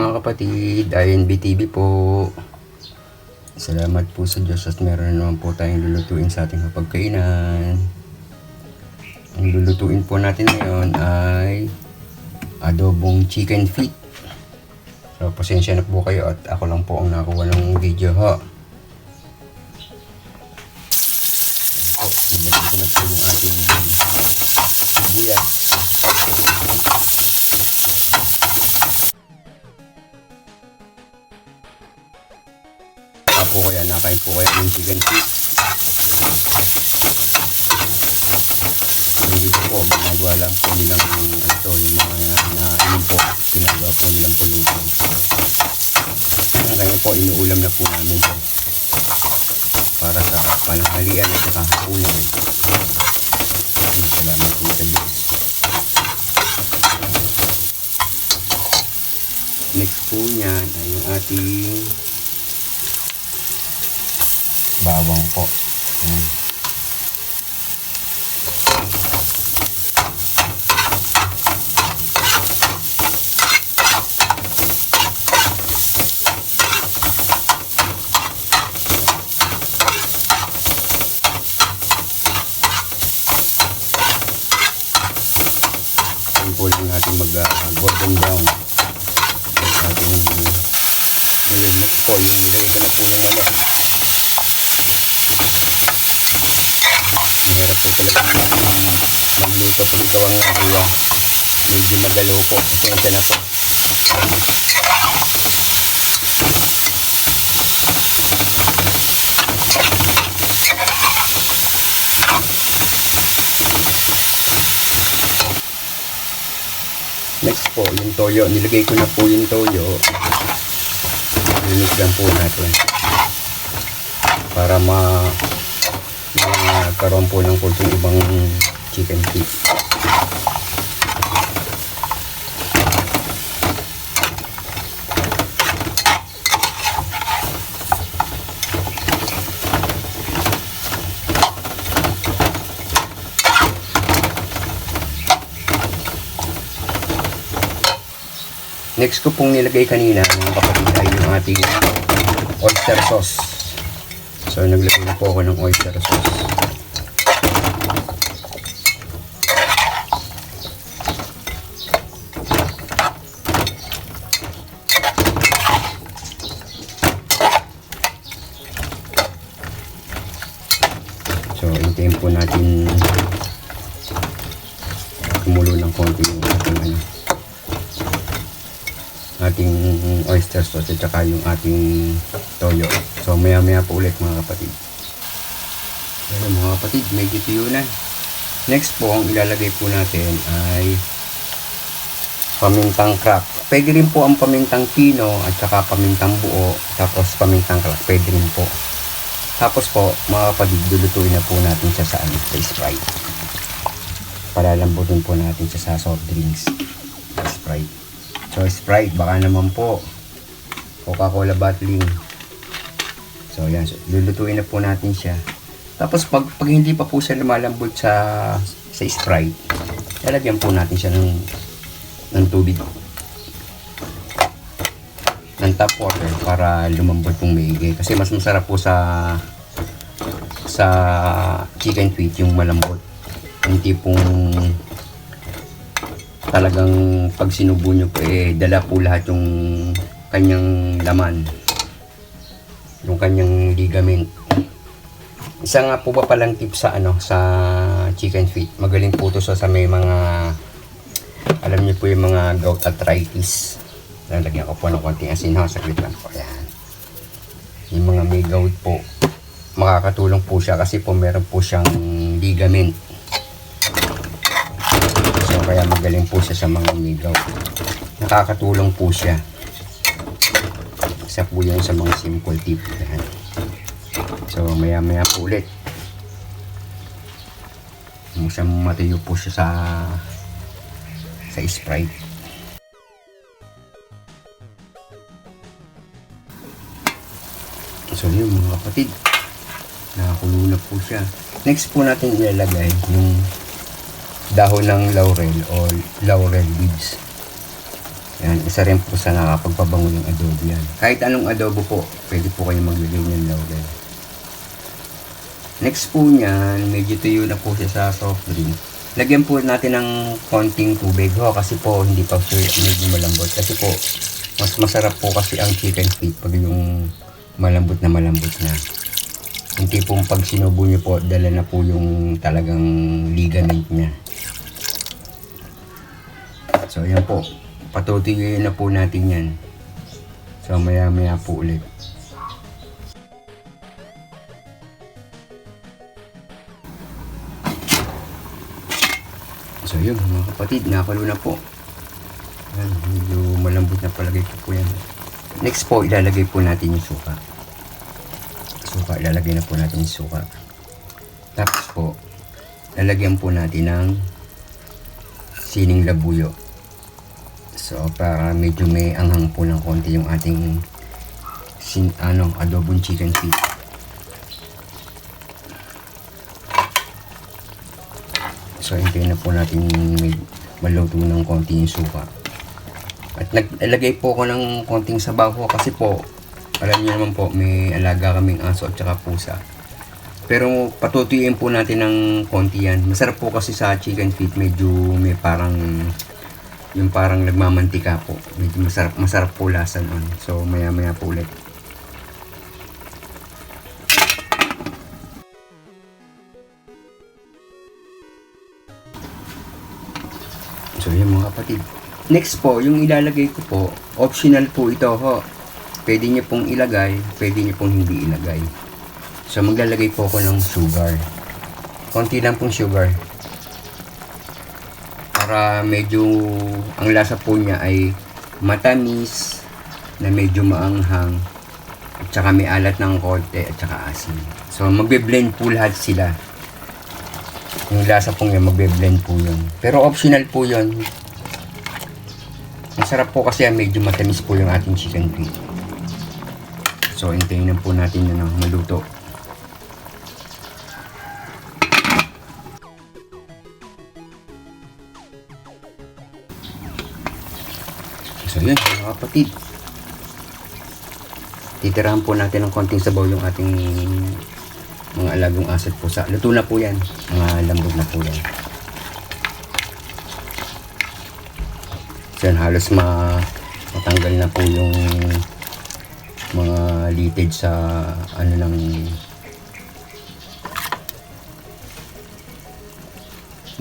mga kapatid, INB TV po. Salamat po sa Diyos at meron na naman po tayong lulutuin sa ating hapagkainan. Ang lulutuin po natin ngayon ay adobong chicken feet. So, pasensya na po kayo at ako lang po ang nakuha ng video ha. Nilagay ko na po yung ating sibuyas. Po kaya nakain po kaya ng chicken feet. Hindi po ginagawa lang po nilang ito, yung mga nainom po, ginagawa po nilang pulutan. Kaya po inuulam na po namin po para sa pananghalian at saka hapunan. Salamat po sa Diyos. Next po niyan ay yung ating bawang po. Yan po lang natin mag-golden brown. Ating next po yung nilagay ko na po yung ano. Pagluto po ito ang nakuha. Medyo magalaw po. Kaya na po. Next po, yung toyo. Nilagay ko na po yung toyo. Linis lang po natin. Para magkaroon po ng kunting ibang chicken feet. Next ko pong nilagay kanina mga kapatid ay yung ating oyster sauce. So naglagay na po ako ng oyster sauce. So hintayin po natin kumulo ng konti yung ating oyster sauce at saka yung ating toyo. So maya maya po ulit mga kapatid. Ayan mga kapatid, medyo tuyo na. Next po ang ilalagay po natin ay pamintang crack. Pwede rin po ang pamintang pino at saka pamintang buo, tapos pamintang crack pwede rin po. Tapos po mga kapatid, lulutuin na po natin siya sa Sprite. Palalambutin po natin siya sa soft drinks. Sprite. So Sprite, baka naman po Coca-Cola bottling. So yan, so, lulutuin na po natin siya. Tapos pag hindi pa po siya lumalambot sa Sprite, lalagyan po natin siya ng tubig, ng tap water para lumambot pong maigi. Kasi mas masarap po sa chicken feet yung malambot. Hindi pong talagang pag sinubo nyo po dala po lahat yung kanyang laman, yung kanyang ligament. Isa nga po ba palang tip sa sa chicken feet, magaling po to sa may mga, alam niyo po yung mga gout arthritis. Lalagyan ko po ng konting asin ha, saglit lang po. Ayan, yung mga may gout po, makakatulong po siya kasi po meron po siyang ligament. Kaya magaling po siya sa mga migaw. Nakakatulong po siya. Isa po yun sa mga simple tip. So maya maya po ulit. Matuyo po siya sa Sprite. So yun mga kapatid, nakakulo na po siya. Next po natin ilalagay yung dahon ng laurel o laurel leaves. Yan, isa rin po sa nakapagpabango yung adobo yan. Kahit anong adobo po, pwede po kayong maglagay ng laurel. Next po niyan, medyo tuyo na po siya sa soft drink. Lagyan po natin ng konting tubig kasi po hindi pa po medyo malambot. Kasi po, mas masarap po kasi ang chicken feet pag yung malambot na. Yung tipong pag sinubo nyo po, dala na po yung talagang ligament niya. So, yan po. Patutuyuin na po natin yan. So, maya po ulit. So, yun mga kapatid. Nakulo na po. Yan, medyo malambot na palagay po yan. Next po, ilalagay po natin yung suka. Ilalagay na po natin yung suka. Tapos po, lalagyan po natin ng sining labuyo. So, para medyo may anghang po ng konti yung ating adobong chicken feet. So, hintayin na po natin maluto ng konti yung suka. At nalagay po ako ng konting sabaw kasi po, alam niyo naman po, may alaga kaming aso at saka pusa. Pero patutuyuin po natin ng konti yan. Masarap po kasi sa chicken feet, medyo may parang, yung parang nagmamantika po. Medyo masarap po lasa nun. So maya po ulit. So yun mga kapatid. Next po, yung ilalagay ko po, optional po ito ho. Pwede nyo pong ilagay, pwede nyo pong hindi ilagay. So, maglalagay po ako ng sugar. Konti lang pong sugar. Para medyo, ang lasa po niya ay matamis, na medyo maanghang, at saka may alat ng konti, at saka asin. So, magbe-blend po lahat sila. Yung lasa po niya, magbe-blend po yun. Pero optional po yun. Masarap po kasi medyo matamis po yung ating chicken feet. So, hintayin na po natin na maluto. So, yun mga kapatid. Titirahan po natin ng konting sabaw yung ating mga alagang aso at pusa. Luto na po yan. Mga lambot na po yan. So, yan, halos matanggal na po yung mga litage sa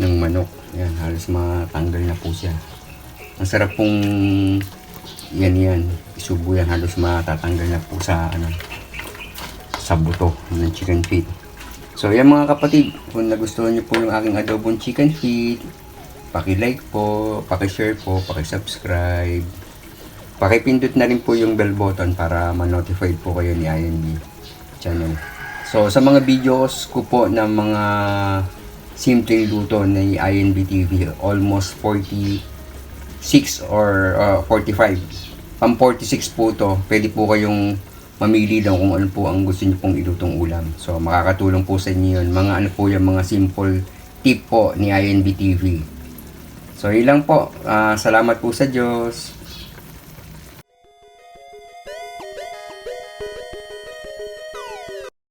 ng manok. Yan, halos matanggal na po siya. Ang sarap pong yan isubo yan, halos matatanggal na po sa sa buto ng chicken feet. So yan mga kapatid, kung nagustuhan niyo po yung aking adobong chicken feet, paki-like po, paki-share po, paki-subscribe. Pakipindot na rin po yung bell button para ma-notify po kayo ni INB channel. So, sa mga videos ko po ng mga simpleng luto ni INB TV, almost 46 or 45. Pang 46 po to. Pwede po kayong mamili lang kung ano po ang gusto niyo pong ilutong ulam. So, makakatulong po sa inyo yun. Mga ano po yung mga simple tip po ni INB TV. So, yun lang po. Salamat po sa Diyos.